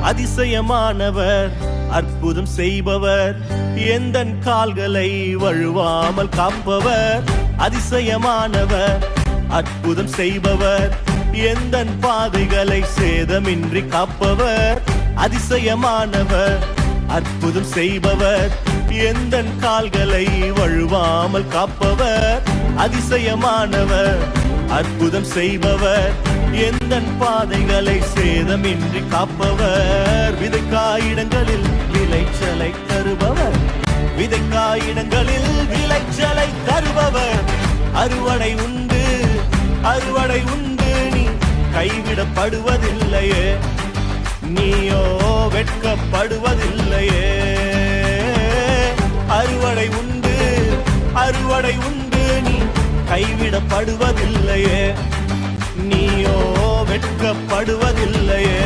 அதிசயமானவர், அற்புதம் செய்பவர், எந்தன் கால்களை வழுவாமல் காப்பவர். அதிசயமானவர், அற்புதம் செய்பவர், எந்தன் பாதைகளை சேதமின்றி காப்பவர். அதிசயமானவர், அற்புதம் செய்பவர், எந்தன் கால்களை வழுவாமல் காப்பவர். அதிசயமானவர், அற்புதம் செய்பவர், எந்தன் பாதைகளை சேதமின்றி காப்பவர். விதைக்காயிடங்களில் விளைச்சலை தருபவர், விதைக்காயிடங்களில் விளைச்சலை தருபவர். அறுவடை உண்டு, அறுவடை உண்டு, நீ கைவிடப்படுவதில்லையே, நீயோ வெட்கப்படுவதில்லையே. அறுவடை உண்டு, அறுவடை உண்டு, நீ கைவிடப்படுவதில்லையே, நீயோ வெட்கப்படுவதில்லையே.